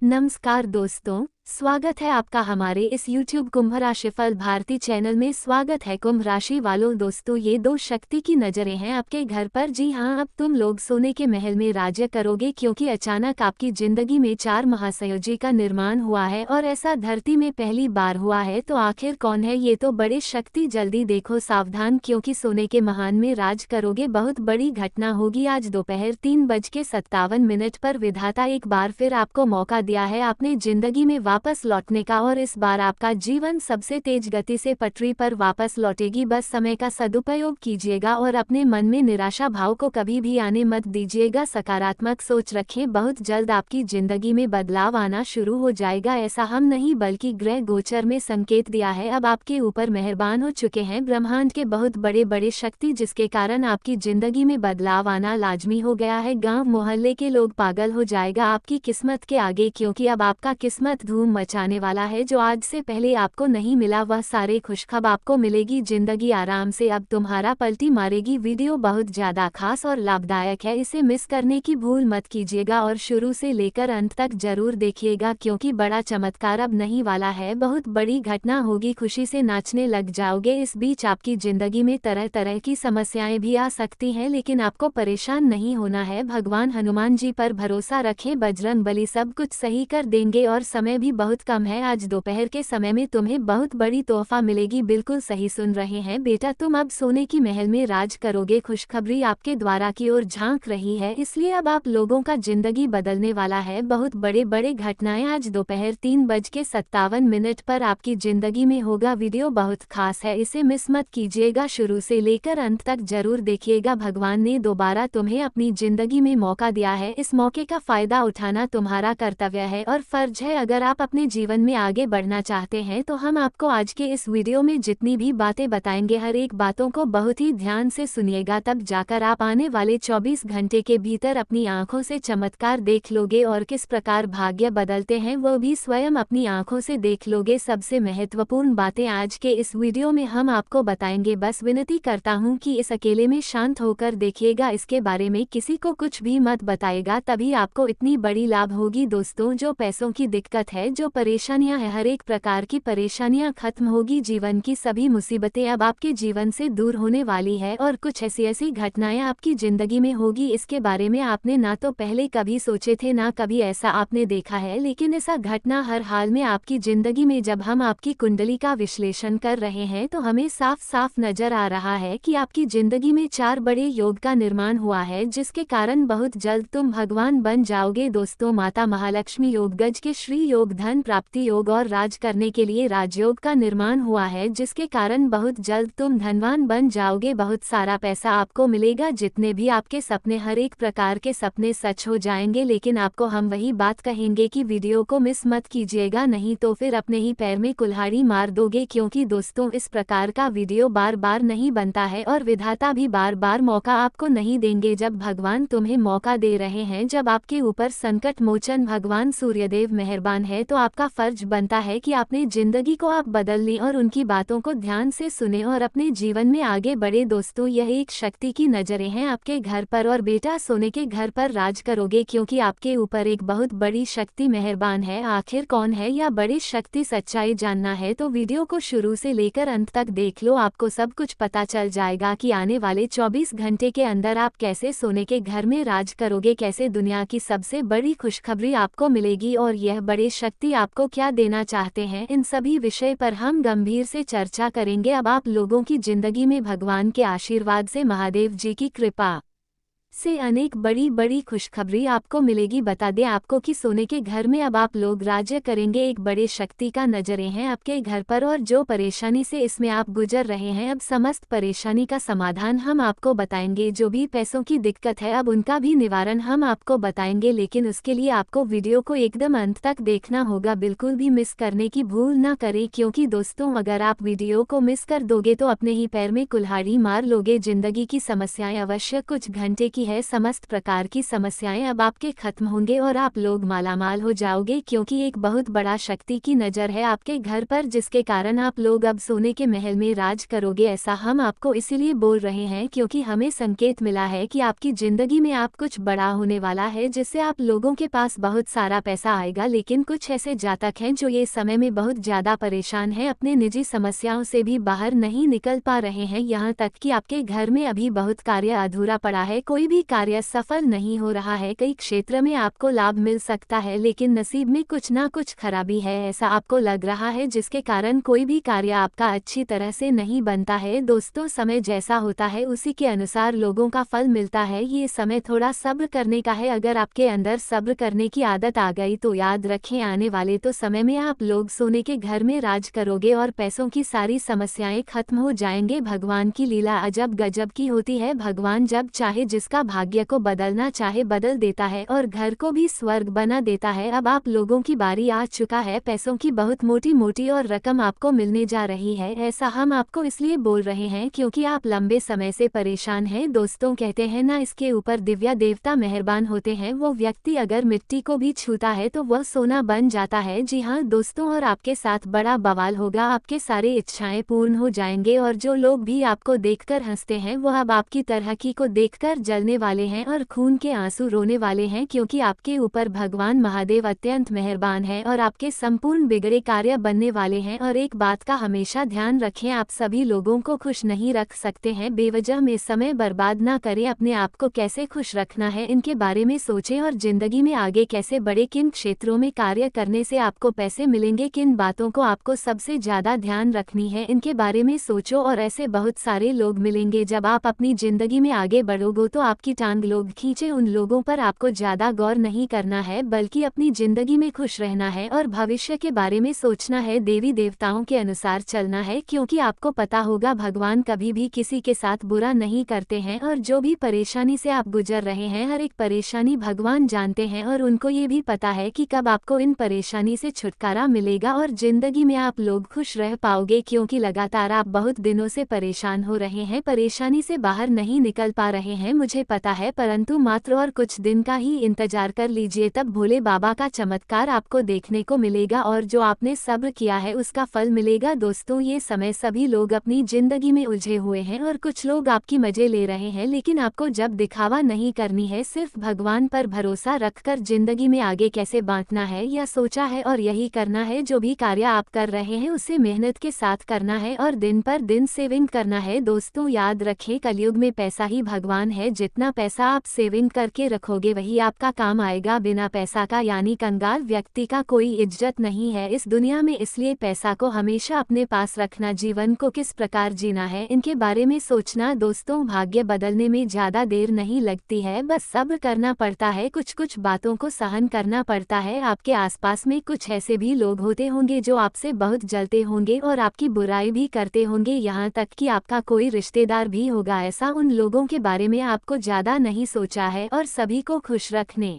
नमस्कार दोस्तों, स्वागत है आपका हमारे इस YouTube कुंभ राशिफल भारती चैनल में। स्वागत है कुंभ राशि वालों। दोस्तों, ये दो शक्ति की नजरें हैं आपके घर पर। जी हाँ, अब तुम लोग सोने के महल में राज्य करोगे, क्योंकि अचानक आपकी जिंदगी में चार महासयोजी का निर्माण हुआ है और ऐसा धरती में पहली बार हुआ है। तो आखिर कौन है ये तो बड़े शक्ति? जल्दी देखो, सावधान, क्योंकि सोने के महान में राज करोगे। बहुत बड़ी घटना होगी आज दोपहर 3:57 पर। विधाता एक बार फिर आपको मौका दिया है आपने जिंदगी में वापस लौटने का, और इस बार आपका जीवन सबसे तेज गति से पटरी पर वापस लौटेगी। बस समय का सदुपयोग कीजिएगा और अपने मन में निराशा भाव को कभी भी आने मत दीजिएगा। सकारात्मक सोच रखें, बहुत जल्द आपकी जिंदगी में बदलाव आना शुरू हो जाएगा। ऐसा हम नहीं बल्कि ग्रह गोचर में संकेत दिया है। अब आपके ऊपर मेहरबान हो चुके हैं ब्रह्मांड के बहुत बड़े बड़े शक्ति, जिसके कारण आपकी जिंदगी में बदलाव आना लाजमी हो गया है। गांव मोहल्ले के लोग पागल हो जाएगा आपकी किस्मत के आगे, क्योंकि अब आपका किस्मत धूम मचाने वाला है। जो आज से पहले आपको नहीं मिला वह सारे खुशखबर आपको मिलेगी। जिंदगी आराम से अब तुम्हारा पलटी मारेगी। वीडियो बहुत ज्यादा खास और लाभदायक है, इसे मिस करने की भूल मत कीजिएगा और शुरू से लेकर अंत तक जरूर देखिएगा, क्योंकि बड़ा चमत्कार अब नहीं वाला है। बहुत बड़ी घटना होगी, खुशी से नाचने लग जाओगे। इस बीच आपकी जिंदगी में तरह तरह की समस्याएं भी आ सकती हैं, लेकिन आपको परेशान नहीं होना है। भगवान हनुमान जी पर भरोसा रखें, बजरंग बली सब कुछ सही कर देंगे। और समय भी बहुत कम है, आज दोपहर के समय में तुम्हें बहुत बड़ी तोहफा मिलेगी। बिल्कुल सही सुन रहे हैं बेटा, तुम अब सोने की महल में राज करोगे। खुशखबरी आपके द्वारा की ओर झांक रही है, इसलिए अब आप लोगों का जिंदगी बदलने वाला है। बहुत बड़े बड़े घटनाएं आज दोपहर 3:57 पर आपकी जिंदगी में होगा। वीडियो बहुत खास है, इसे मिस मत कीजिएगा, शुरू से लेकर अंत तक जरूर देखिएगा। भगवान ने दोबारा तुम्हें अपनी जिंदगी में मौका दिया है, इस मौके का फायदा उठाना तुम्हारा कर्तव्य है और फर्ज है। अगर आप अपने जीवन में आगे बढ़ना चाहते हैं तो हम आपको आज के इस वीडियो में जितनी भी बातें बताएंगे, हर एक बातों को बहुत ही ध्यान से सुनिएगा, तब जाकर आप आने वाले 24 घंटे के भीतर अपनी आंखों से चमत्कार देख लोगे और किस प्रकार भाग्य बदलते हैं वो भी स्वयं अपनी आंखों से देख लोगे। सबसे महत्वपूर्ण बातें आज के इस वीडियो में हम आपको बताएंगे। बस विनती करता हूँ कि इस अकेले में शांत होकर देखिएगा, इसके बारे में किसी को कुछ भी मत बताएगा, तभी आपको इतनी बड़ी लाभ होगी। दोस्तों, जो पैसों की दिक्कत है, जो परेशानियां हैं, हर एक प्रकार की परेशानियां खत्म होगी। जीवन की सभी मुसीबतें अब आपके जीवन से दूर होने वाली है और कुछ ऐसी घटनाएं आपकी जिंदगी में होगी, इसके बारे में आपने ना तो पहले कभी सोचे थे, ना कभी ऐसा आपने देखा है, लेकिन ऐसा घटना हर हाल में आपकी जिंदगी में। जब हम आपकी कुंडली का विश्लेषण कर रहे हैं तो हमें साफ साफ नजर आ रहा है कि आपकी जिंदगी में चार बड़े योग का निर्माण हुआ है, जिसके कारण बहुत जल्द तुम भगवान बन जाओगे। दोस्तों, माता महालक्ष्मी योग, गज के श्री योग, धन प्राप्ति योग और राज करने के लिए राजयोग का निर्माण हुआ है, जिसके कारण बहुत जल्द तुम धनवान बन जाओगे। बहुत सारा पैसा आपको मिलेगा, जितने भी आपके सपने, हर एक प्रकार के सपने सच हो जाएंगे। लेकिन आपको हम वही बात कहेंगे कि वीडियो को मिस मत कीजिएगा, नहीं तो फिर अपने ही पैर में कुल्हाड़ी मार दोगे, क्योंकि दोस्तों इस प्रकार का वीडियो बार बार नहीं बनता है और विधाता भी बार बार मौका आपको नहीं देंगे। जब भगवान तुम्हें मौका दे रहे हैं, जब आपके ऊपर संकट मोचन भगवान सूर्यदेव मेहरबान है, तो आपका फर्ज बनता है कि अपनी जिंदगी को आप बदल लें और उनकी बातों को ध्यान से सुने और अपने जीवन में आगे बढ़े। दोस्तों, यह एक शक्ति की नजरें हैं आपके घर पर, और बेटा सोने के घर पर राज करोगे, क्योंकि आपके ऊपर एक बहुत बड़ी शक्ति मेहरबान है। आखिर कौन है या बड़ी शक्ति? सच्चाई जानना है तो वीडियो को शुरू से लेकर अंत तक देख लो, आपको सब कुछ पता चल जाएगा कि आने वाले 24 घंटे के अंदर आप कैसे सोने के घर में राज करोगे, कैसे दुनिया की सबसे बड़ी खुशखबरी आपको मिलेगी और यह बड़े शक्ति आपको क्या देना चाहते हैं। इन सभी विषय पर हम गंभीर से चर्चा करेंगे। अब आप लोगों की जिंदगी में भगवान के आशीर्वाद से, महादेव जी की कृपा से अनेक बड़ी बड़ी खुशखबरी आपको मिलेगी। बता दें आपको कि सोने के घर में अब आप लोग राज्य करेंगे। एक बड़े शक्ति का नजरें हैं आपके घर पर, और जो परेशानी से इसमें आप गुजर रहे हैं, अब समस्त परेशानी का समाधान हम आपको बताएंगे। जो भी पैसों की दिक्कत है, अब उनका भी निवारण हम आपको बताएंगे, लेकिन उसके लिए आपको वीडियो को एकदम अंत तक देखना होगा, बिल्कुल भी मिस करने की भूल ना करें, क्योंकि दोस्तों अगर आप वीडियो को मिस कर दोगे तो अपने ही पैर में कुल्हाड़ी मार लोगे। जिंदगी की समस्याएं अवश्य कुछ घंटे की की है। समस्त प्रकार की समस्याएं अब आपके खत्म होंगे और आप लोग मालामाल हो जाओगे, क्योंकि एक बहुत बड़ा शक्ति की नज़र है आपके घर पर, जिसके कारण आप लोग अब सोने के महल में राज करोगे। ऐसा हम आपको इसीलिए बोल रहे हैं क्योंकि हमें संकेत मिला है कि आपकी जिंदगी में आप कुछ बड़ा होने वाला है, जिससे आप लोगों के पास बहुत सारा पैसा आएगा। लेकिन कुछ ऐसे जातक हैं जो ये समय में बहुत ज़्यादा परेशान हैं, अपने निजी समस्याओं से भी बाहर नहीं निकल पा रहे हैं। यहाँ तक कि आपके घर में अभी बहुत कार्य अधूरा पड़ा है, कोई भी कार्य सफल नहीं हो रहा है। कई क्षेत्र में आपको लाभ मिल सकता है, लेकिन नसीब में कुछ ना कुछ खराबी है, ऐसा आपको लग रहा है, जिसके कारण कोई भी कार्य आपका अच्छी तरह से नहीं बनता है। दोस्तों, समय जैसा होता है उसी के अनुसार लोगों का फल मिलता है। ये समय थोड़ा सब्र करने का है। अगर आपके अंदर सब्र करने की आदत आ गई तो याद रखें, आने वाले तो समय में आप लोग सोने के घर में राज करोगे और पैसों की सारी समस्याएं खत्म हो जाएंगे। भगवान की लीला अजब गजब की होती है। भगवान जब चाहे जिसका भाग्य को बदलना चाहे बदल देता है और घर को भी स्वर्ग बना देता है। अब आप लोगों की बारी आ चुका है, पैसों की बहुत मोटी मोटी और रकम आपको मिलने जा रही है। ऐसा हम आपको इसलिए बोल रहे हैं क्योंकि आप लंबे समय से परेशान हैं। दोस्तों, कहते हैं ना, इसके ऊपर दिव्या देवता मेहरबान होते हैं। वो व्यक्ति अगर मिट्टी को भी छूता है तो वह सोना बन जाता है। जी हाँ दोस्तों, और आपके साथ बड़ा बवाल होगा, आपके सारे इच्छाएं पूर्ण हो जाएंगे और जो लोग भी आपको देखकर हंसते हैं वो अब आपकी तरक्की को देखकर जलने वाले हैं और खून के आंसू रोने वाले हैं, क्योंकि आपके ऊपर भगवान महादेव अत्यंत मेहरबान है और आपके संपूर्ण बिगड़े कार्य बनने वाले हैं। और एक बात का हमेशा ध्यान रखें, आप सभी लोगों को खुश नहीं रख सकते हैं। बेवजह में समय बर्बाद ना करें, अपने आप को कैसे खुश रखना है इनके बारे में सोचें और जिंदगी में आगे कैसे बढ़े, किन क्षेत्रों में कार्य करने से आपको पैसे मिलेंगे, किन बातों को आपको सबसे ज्यादा ध्यान रखनी है, इनके बारे में सोचो। और ऐसे बहुत सारे लोग मिलेंगे, जब आप अपनी जिंदगी में आगे बढ़ोगे तो आपकी टांग लोग खींचे, उन लोगों पर आपको ज्यादा गौर नहीं करना है, बल्कि अपनी जिंदगी में खुश रहना है और भविष्य के बारे में सोचना है, देवी देवताओं के अनुसार चलना है, क्योंकि आपको पता होगा भगवान कभी भी किसी के साथ बुरा नहीं करते हैं। और जो भी परेशानी से आप गुजर रहे हैं, हर एक परेशानी भगवान जानते हैं और उनको ये भी पता है कि कब आपको इन परेशानी से छुटकारा मिलेगा और जिंदगी में आप लोग खुश रह पाओगे, क्योंकि लगातार आप बहुत दिनों से परेशान हो रहे हैं, परेशानी से बाहर नहीं निकल पा रहे हैं, मुझे पता है, परंतु मात्र और कुछ दिन का ही इंतजार कर लीजिए, तब भोले बाबा का चमत्कार आपको देखने को मिलेगा और जो आपने सब्र किया है उसका फल मिलेगा। दोस्तों, ये समय सभी लोग अपनी जिंदगी में उलझे हुए हैं और कुछ लोग आपकी मजे ले रहे हैं, लेकिन आपको जब दिखावा नहीं करनी है, सिर्फ भगवान पर भरोसा रखकर जिंदगी में आगे कैसे बांटना है यह सोचा है और यही करना है। जो भी कार्य आप कर रहे हैं उसे मेहनत के साथ करना है और दिन पर दिन सेविंग करना है। दोस्तों, याद रखें, कलयुग में पैसा ही भगवान है, जितना पैसा आप सेविंग करके रखोगे वही आपका काम आएगा। बिना पैसा का यानी कंगाल व्यक्ति का कोई इज्जत नहीं है इस दुनिया में, इसलिए पैसा को हमेशा अपने पास रखना, जीवन को किस प्रकार जीना है इनके बारे में सोचना। दोस्तों, भाग्य बदलने में ज्यादा देर नहीं लगती है, बस सब्र करना पड़ता है, कुछ कुछ बातों को सहन करना पड़ता है। आपके आसपास में कुछ ऐसे भी लोग होते होंगे जो आपसे बहुत जलते होंगे और आपकी बुराई भी करते होंगे, यहाँ तक कि आपका कोई रिश्तेदार भी होगा ऐसा। उन लोगों के बारे में आपको ज्यादा नहीं सोचा है और सभी को खुश रखने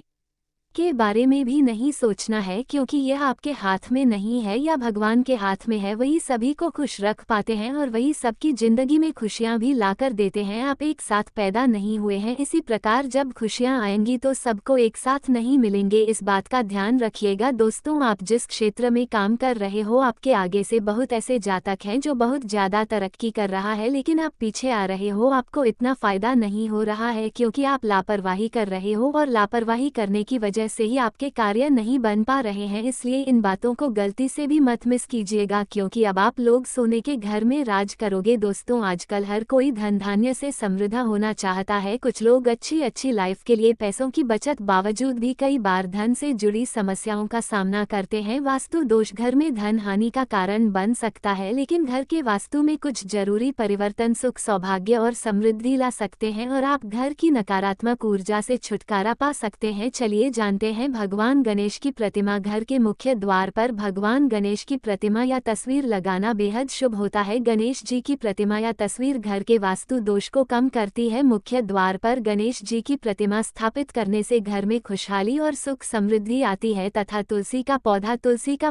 के बारे में भी नहीं सोचना है, क्योंकि यह आपके हाथ में नहीं है या भगवान के हाथ में है, वही सभी को खुश रख पाते हैं और वही सबकी जिंदगी में खुशियां भी लाकर देते हैं। आप एक साथ पैदा नहीं हुए हैं, इसी प्रकार जब खुशियां आएंगी तो सबको एक साथ नहीं मिलेंगे, इस बात का ध्यान रखिएगा। दोस्तों, आप जिस क्षेत्र में काम कर रहे हो, आपके आगे से बहुत ऐसे जातक हैं जो बहुत ज्यादा तरक्की कर रहा है, लेकिन आप पीछे आ रहे हो, आपको इतना फायदा नहीं हो रहा है क्योंकि आप लापरवाही कर रहे हो और लापरवाही करने की वजह से ही आपके कार्य नहीं बन पा रहे हैं। इसलिए इन बातों को गलती से भी मत मिस कीजिएगा, क्योंकि अब आप लोग सोने के घर में राज करोगे। दोस्तों, आजकल हर कोई धन धान्य से समृद्ध होना चाहता है, कुछ लोग अच्छी लाइफ के लिए पैसों की बचत बावजूद भी कई बार धन से जुड़ी समस्याओं का सामना करते हैं। वास्तु दोष घर में धन हानि का कारण बन सकता है, लेकिन घर के वास्तु में कुछ जरूरी परिवर्तन सुख, सौभाग्य और समृद्धि ला सकते हैं और आप घर की नकारात्मक ऊर्जा से छुटकारा पा सकते हैं। चलिए जानते हैं भगवान गणेश की प्रतिमा। घर के मुख्य द्वार पर भगवान गणेश की प्रतिमा या तस्वीर लगाना बेहद शुभ होता है। गणेश जी की प्रतिमा या तस्वीर घर के वास्तु दोष को कम करती है। मुख्य द्वार पर गणेश जी की प्रतिमा स्थापित करने से घर में खुशहाली और सुख समृद्धि आती है तथा तुलसी का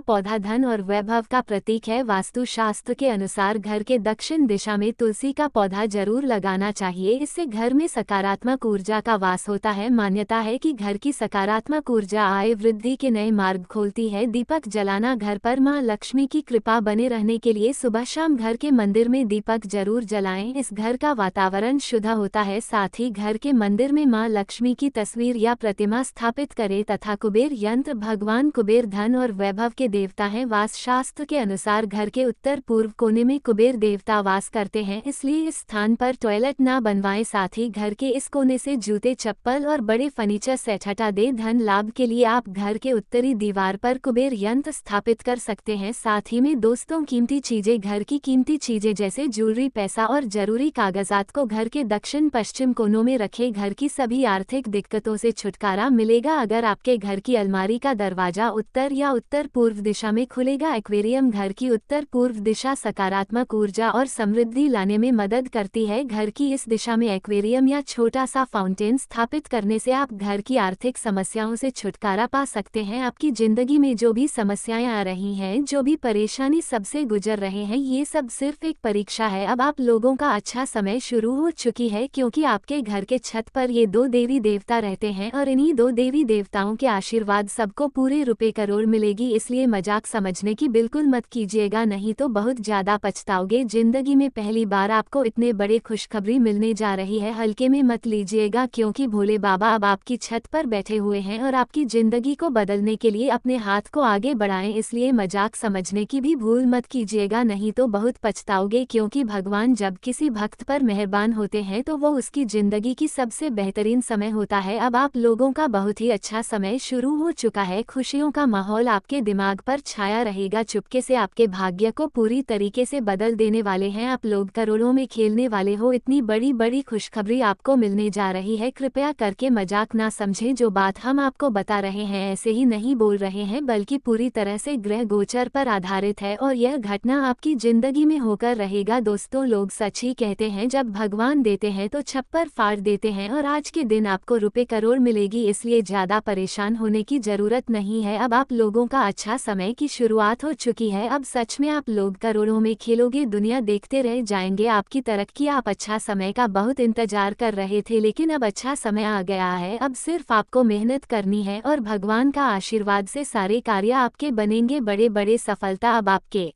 पौधा धन और वैभव का प्रतीक है। वास्तु शास्त्र के अनुसार घर के दक्षिण दिशा में तुलसी का पौधा जरूर लगाना चाहिए। इससे घर में सकारात्मक ऊर्जा का वास होता है। मान्यता है कि घर की सकारात्मक ऊर्जा आय वृद्धि के नए मार्ग खोलती है। दीपक जलाना घर पर मां लक्ष्मी की कृपा बने रहने के लिए सुबह शाम घर के मंदिर में दीपक जरूर जलाएं। इस घर का वातावरण शुद्ध होता है। साथ ही घर के मंदिर में मां लक्ष्मी की तस्वीर या प्रतिमा स्थापित करें तथा कुबेर यंत्र। भगवान कुबेर धन और वैभव के देवता हैं। वास्तु शास्त्र के अनुसार घर के उत्तर पूर्व कोने में कुबेर देवता वास करते हैं, इसलिए इस स्थान पर टॉयलेट न बनवाएं। साथ ही घर के इस कोने से जूते चप्पल और बड़े फर्नीचर सेट हटा दें। धन लाभ के लिए आप घर के उत्तरी दीवार पर कुबेर यंत्र स्थापित कर सकते हैं। साथ ही में दोस्तों कीमती चीजें। घर की कीमती चीजें जैसे ज्वेलरी, पैसा और जरूरी कागजात को घर के दक्षिण पश्चिम कोनों में रखें। घर की सभी आर्थिक दिक्कतों से छुटकारा मिलेगा। अगर आपके घर की अलमारी का दरवाजा उत्तर या उत्तर पूर्व दिशा में खुलेगा। एक्वेरियम। घर की उत्तर पूर्व दिशा सकारात्मक ऊर्जा और समृद्धि लाने में मदद करती है। घर की इस दिशा में एक्वेरियम या छोटा सा फाउंटेन स्थापित करने से आप घर की आर्थिक समस्याओं से छुटकारा पा सकते हैं। आपकी जिंदगी में जो भी समस्याएं आ रही हैं, जो भी परेशानी सबसे गुजर रहे हैं, ये सब सिर्फ एक परीक्षा है। अब आप लोगों का अच्छा समय शुरू हो चुकी है, क्योंकि आपके घर के छत पर ये दो देवी देवता रहते हैं और इन्हीं दो देवी देवताओं के आशीर्वाद सबको पूरे रुपए करोड़ मिलेगी। इसलिए मजाक समझने की बिल्कुल मत कीजिएगा, नहीं तो बहुत ज्यादा पछताओगे। जिंदगी में पहली बार आपको इतने बड़े खुशखबरी मिलने जा रही है, हल्के में मत लीजिएगा, क्योंकि भोले बाबा अब आपकी छत पर बैठे हुए हैं और आपकी जिंदगी को बदलने के लिए अपने हाथ को आगे बढ़ाएं। इसलिए मजाक समझने की भी भूल मत कीजिएगा, नहीं तो बहुत पछताओगे। क्योंकि भगवान जब किसी भक्त पर मेहरबान होते हैं तो वो उसकी जिंदगी की सबसे बेहतरीन समय होता है। अब आप लोगों का बहुत ही अच्छा समय शुरू हो चुका है। खुशियों का माहौल आपके दिमाग पर छाया रहेगा। चुपके से आपके भाग्य को पूरी तरीके से बदल देने वाले हैं। आप लोग करोड़ों में खेलने वाले हो। इतनी बड़ी बड़ी खुशखबरी आपको मिलने जा रही है। कृपया करके मजाक ना समझें। जो बात हम आपको बता रहे हैं ऐसे ही नहीं बोल रहे हैं, बल्कि पूरी तरह से ग्रह गोचर पर आधारित है और यह घटना आपकी जिंदगी में होकर रहेगा। दोस्तों, लोग सच ही कहते हैं, जब भगवान देते हैं तो छप्पर फाड़ देते हैं और आज के दिन आपको रुपए करोड़ मिलेगी। इसलिए ज्यादा परेशान होने की जरूरत नहीं है। अब आप लोगों का अच्छा समय की शुरुआत हो चुकी है। अब सच में आप लोग करोड़ों में खेलोगे, दुनिया देखते रह जाएंगे आपकी तरक्की। आप अच्छा समय का बहुत इंतजार कर रहे थे, लेकिन अब अच्छा समय आ गया है। अब सिर्फ आपको मेहनत करनी है और भगवान का आशीर्वाद से सारे कार्य आपके बनेंगे बड़े बड़े। सफलता अब आपके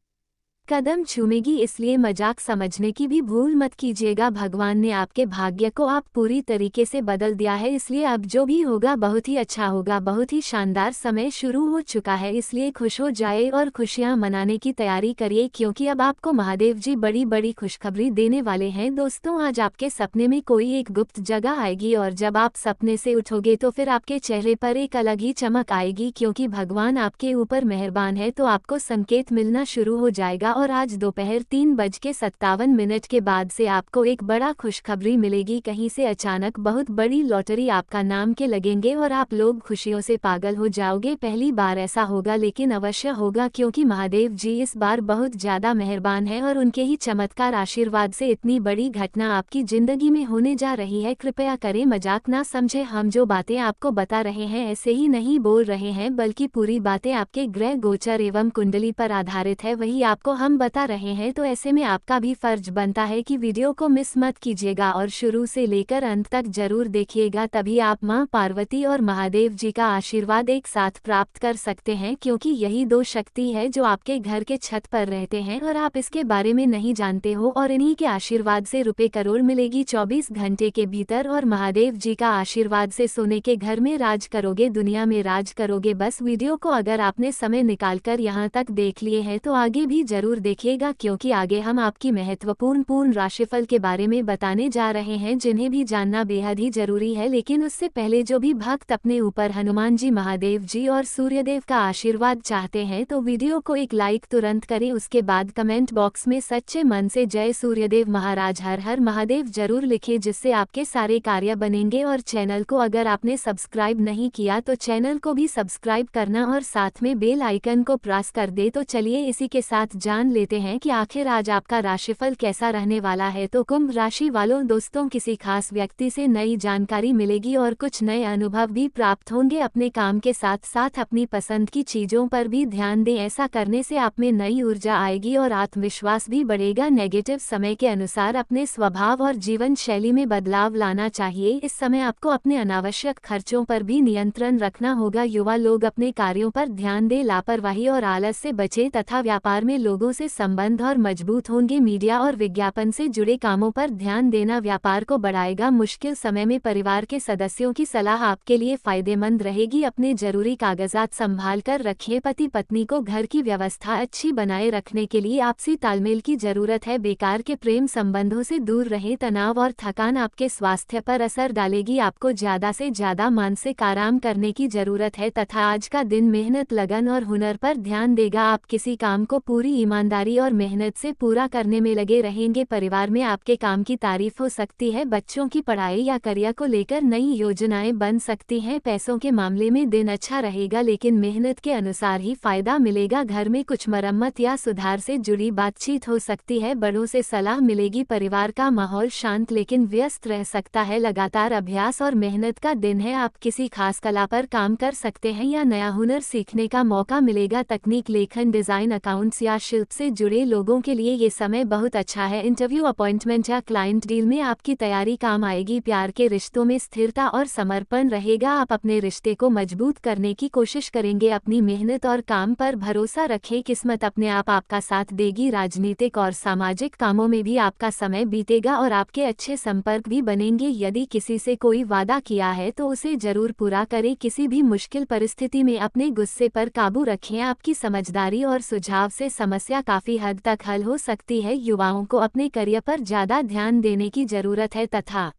कदम चूमेगी, इसलिए मजाक समझने की भी भूल मत कीजिएगा। भगवान ने आपके भाग्य को आप पूरी तरीके से बदल दिया है, इसलिए अब जो भी होगा बहुत ही अच्छा होगा। बहुत ही शानदार समय शुरू हो चुका है, इसलिए खुश हो जाए और खुशियां मनाने की तैयारी करिए, क्योंकि अब आपको महादेव जी बड़ी बड़ी खुशखबरी देने वाले हैं। दोस्तों, आज आपके सपने में कोई एक गुप्त जगह आएगी और जब आप सपने से उठोगे तो फिर आपके चेहरे पर एक अलग ही चमक आएगी, क्योंकि भगवान आपके ऊपर मेहरबान है। तो आपको संकेत मिलना शुरू हो जाएगा और आज दोपहर 3:57 के बाद से आपको एक बड़ा खुशखबरी मिलेगी। कहीं से अचानक बहुत बड़ी लॉटरी आपका नाम के लगेंगे और आप लोग खुशियों से पागल हो जाओगे। पहली बार ऐसा होगा, लेकिन अवश्य होगा, क्योंकि महादेव जी इस बार बहुत ज्यादा मेहरबान है और उनके ही चमत्कार आशीर्वाद से इतनी बड़ी घटना आपकी जिंदगी में होने जा रही है। कृपया करें मजाक ना समझे। हम जो बातें आपको बता रहे हैं ऐसे ही नहीं बोल रहे हैं, बल्कि पूरी बातें आपके ग्रह गोचर एवं कुंडली पर आधारित है, वही आपको हम बता रहे हैं। तो ऐसे में आपका भी फर्ज बनता है कि वीडियो को मिस मत कीजिएगा और शुरू से लेकर अंत तक जरूर देखिएगा, तभी आप मां पार्वती और महादेव जी का आशीर्वाद एक साथ प्राप्त कर सकते हैं। क्योंकि यही दो शक्ति है जो आपके घर के छत पर रहते हैं और आप इसके बारे में नहीं जानते हो, और इन्हीं के आशीर्वाद से रुपए करोड़ मिलेगी 24 घंटे के भीतर। और महादेव जी का आशीर्वाद से सोने के घर में राज करोगे, दुनिया में राज करोगे। बस वीडियो को अगर आपने समय निकालकर यहाँ तक देख लिए हैं तो आगे भी जरूर जरूर देखिएगा, क्योंकि आगे हम आपकी महत्वपूर्ण राशिफल के बारे में बताने जा रहे हैं, जिन्हें भी जानना बेहद ही जरूरी है। लेकिन उससे पहले जो भी भक्त अपने ऊपर हनुमान जी, महादेव जी और सूर्यदेव का आशीर्वाद चाहते हैं तो वीडियो को एक लाइक तुरंत करें। उसके बाद कमेंट बॉक्स में सच्चे मन से जय सूर्यदेव महाराज, हर हर महादेव जरूर लिखें, जिससे आपके सारे कार्य बनेंगे। और चैनल को अगर आपने सब्सक्राइब नहीं किया तो चैनल को भी सब्सक्राइब करना और साथ में बेल आइकन को प्रेस कर दे। तो चलिए इसी के साथ जान लेते हैं कि आखिर आज आपका राशिफल कैसा रहने वाला है। तो कुंभ राशि वालों दोस्तों, किसी खास व्यक्ति से नई जानकारी मिलेगी और कुछ नए अनुभव भी प्राप्त होंगे। अपने काम के साथ साथ अपनी पसंद की चीजों पर भी ध्यान दें, ऐसा करने से आप में नई ऊर्जा आएगी और आत्मविश्वास भी बढ़ेगा। नेगेटिव समय के अनुसार अपने स्वभाव और जीवन शैली में बदलाव लाना चाहिए। इस समय आपको अपने अनावश्यक खर्चों पर भी नियंत्रण रखना होगा। युवा लोग अपने कार्यों पर ध्यान दें, लापरवाही और आलस से बचें तथा व्यापार में लोगों से संबंध और मजबूत होंगे। मीडिया और विज्ञापन से जुड़े कामों पर ध्यान देना व्यापार को बढ़ाएगा। मुश्किल समय में परिवार के सदस्यों की सलाह आपके लिए फायदेमंद रहेगी। अपने जरूरी कागजात संभाल कर रखिए। पति पत्नी को घर की व्यवस्था अच्छी बनाए रखने के लिए आपसी तालमेल की जरूरत है। बेकार के प्रेम संबंधों से दूर रहें। तनाव और थकान आपके स्वास्थ्य पर असर डालेगी। आपको ज्यादा से ज्यादा मानसिक आराम करने की जरूरत है तथा आज का दिन मेहनत, लगन और हुनर पर ध्यान देगा। आप किसी काम को पूरी ईमानदारी और मेहनत से पूरा करने में लगे रहेंगे। परिवार में आपके काम की तारीफ हो सकती है। बच्चों की पढ़ाई या करियर को लेकर नई योजनाएं बन सकती हैं। पैसों के मामले में दिन अच्छा रहेगा, लेकिन मेहनत के अनुसार ही फायदा मिलेगा। घर में कुछ मरम्मत या सुधार से जुड़ी बातचीत हो सकती है। बड़ों से सलाह मिलेगी। परिवार का माहौल शांत लेकिन व्यस्त रह सकता है। लगातार अभ्यास और मेहनत का दिन है। आप किसी खास कला पर काम कर सकते हैं या नया हुनर सीखने का मौका मिलेगा। तकनीक, लेखन, डिजाइन, अकाउंट्स या शिल्प से जुड़े लोगों के लिए ये समय बहुत अच्छा है। इंटरव्यू, अपॉइंटमेंट या क्लाइंट डील में आपकी तैयारी काम आएगी। प्यार के रिश्तों में स्थिरता और समर्पण रहेगा। आप अपने रिश्ते को मजबूत करने की कोशिश करेंगे। अपनी मेहनत और काम पर भरोसा रखें, किस्मत अपने आप आपका साथ देगी। राजनीतिक और सामाजिक कामों में भी आपका समय बीतेगा और आपके अच्छे संपर्क भी बनेंगे। यदि किसी से कोई वादा किया है तो उसे जरूर पूरा करें। किसी भी मुश्किल परिस्थिति में अपने गुस्से पर काबू रखें। आपकी समझदारी और सुझाव से समस्या काफी हद तक हल हो सकती है। युवाओं को अपने करियर पर ज्यादा ध्यान देने की जरूरत है तथा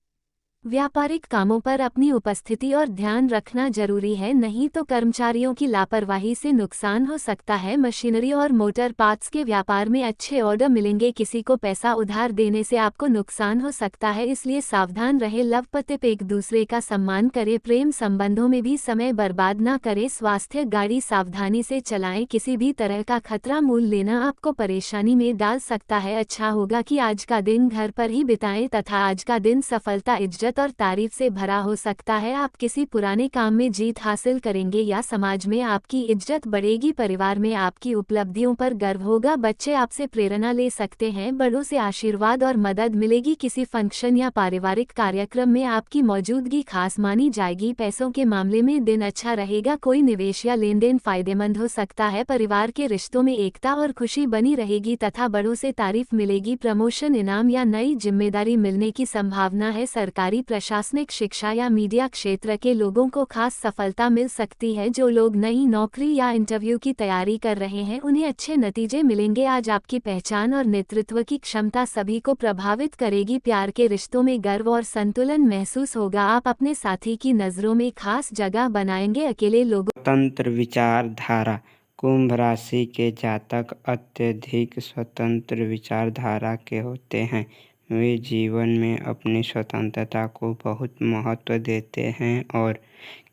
व्यापारिक कामों पर अपनी उपस्थिति और ध्यान रखना जरूरी है, नहीं तो कर्मचारियों की लापरवाही से नुकसान हो सकता है। मशीनरी और मोटर पार्ट्स के व्यापार में अच्छे ऑर्डर मिलेंगे। किसी को पैसा उधार देने से आपको नुकसान हो सकता है, इसलिए सावधान रहे। लव पते पे एक दूसरे का सम्मान करें। प्रेम संबंधों में भी समय बर्बाद न करें। स्वास्थ्य, गाड़ी सावधानी से चलाएं। किसी भी तरह का खतरा मोल लेना आपको परेशानी में डाल सकता है। अच्छा होगा कि आज का दिन घर पर ही बिताएं तथा आज का दिन सफलता, इज्जत और तारीफ से भरा हो सकता है। आप किसी पुराने काम में जीत हासिल करेंगे या समाज में आपकी इज्जत बढ़ेगी। परिवार में आपकी उपलब्धियों पर गर्व होगा। बच्चे आपसे प्रेरणा ले सकते हैं। बड़ों से आशीर्वाद और मदद मिलेगी। किसी फंक्शन या पारिवारिक कार्यक्रम में आपकी मौजूदगी खास मानी जाएगी। पैसों के मामले में दिन अच्छा रहेगा। कोई निवेश या लेन देन फायदेमंद हो सकता है। परिवार के रिश्तों में एकता और खुशी बनी रहेगी तथा बड़ों से तारीफ मिलेगी। प्रमोशन, इनाम या नई जिम्मेदारी मिलने की संभावना है। सरकारी, प्रशासनिक, शिक्षा या मीडिया क्षेत्र के लोगों को खास सफलता मिल सकती है। जो लोग नई नौकरी या इंटरव्यू की तैयारी कर रहे हैं उन्हें अच्छे नतीजे मिलेंगे। आज आपकी पहचान और नेतृत्व की क्षमता सभी को प्रभावित करेगी। प्यार के रिश्तों में गर्व और संतुलन महसूस होगा। आप अपने साथी की नज़रों में खास जगह बनाएंगे। अकेले लोगों स्वतंत्र विचारधारा। कुंभ राशि के जातक अत्यधिक स्वतंत्र विचारधारा के होते हैं। वे जीवन में अपनी स्वतंत्रता को बहुत महत्व देते हैं और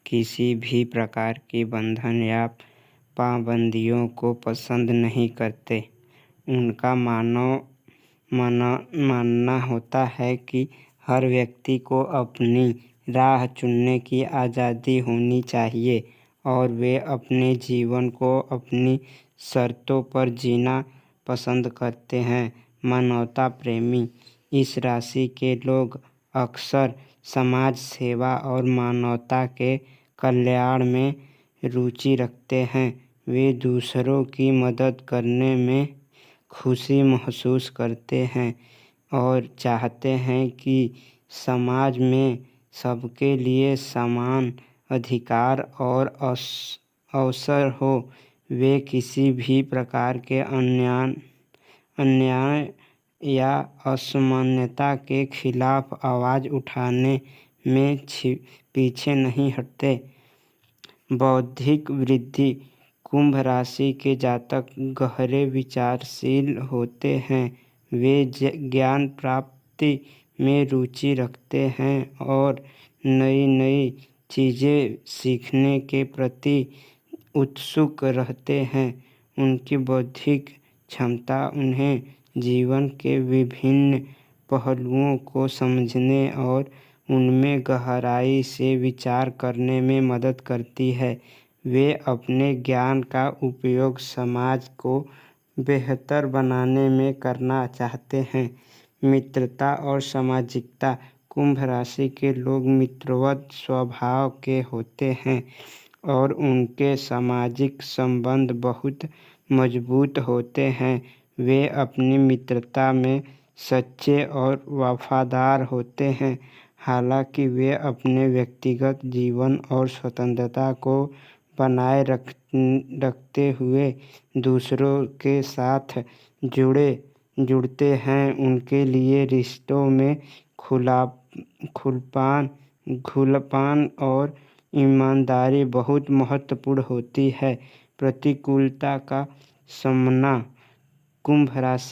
किसी भी प्रकार की बंधन या पाबंदियों को पसंद नहीं करते। उनका मानना होता है कि हर व्यक्ति को अपनी राह चुनने की आज़ादी होनी चाहिए और वे अपने जीवन को अपनी शर्तों पर जीना पसंद करते हैं। मानवता प्रेमी। इस राशि के लोग अक्सर समाज सेवा और मानवता के कल्याण में रुचि रखते हैं। वे दूसरों की मदद करने में खुशी महसूस करते हैं और चाहते हैं कि समाज में सबके लिए समान अधिकार और अवसर हो। वे किसी भी प्रकार के अन्याय या असमानता के खिलाफ आवाज़ उठाने में पीछे नहीं हटते। बौद्धिक वृद्धि। कुंभ राशि के जातक गहरे विचारशील होते हैं। वे ज्ञान प्राप्ति में रुचि रखते हैं और नई नई चीज़ें सीखने के प्रति उत्सुक रहते हैं। उनकी बौद्धिक क्षमता उन्हें जीवन के विभिन्न पहलुओं को समझने और उनमें गहराई से विचार करने में मदद करती है। वे अपने ज्ञान का उपयोग समाज को बेहतर बनाने में करना चाहते हैं। मित्रता और सामाजिकता। कुंभ राशि के लोग मित्रवत स्वभाव के होते हैं और उनके सामाजिक संबंध बहुत मजबूत होते हैं। वे अपनी मित्रता में सच्चे और वफादार होते हैं। हालांकि वे अपने व्यक्तिगत जीवन और स्वतंत्रता को बनाए रखते हुए दूसरों के साथ जुड़ते हैं। उनके लिए रिश्तों में खुलापन और ईमानदारी बहुत महत्वपूर्ण होती है। प्रतिकूलता का सामना। कुंभ राशि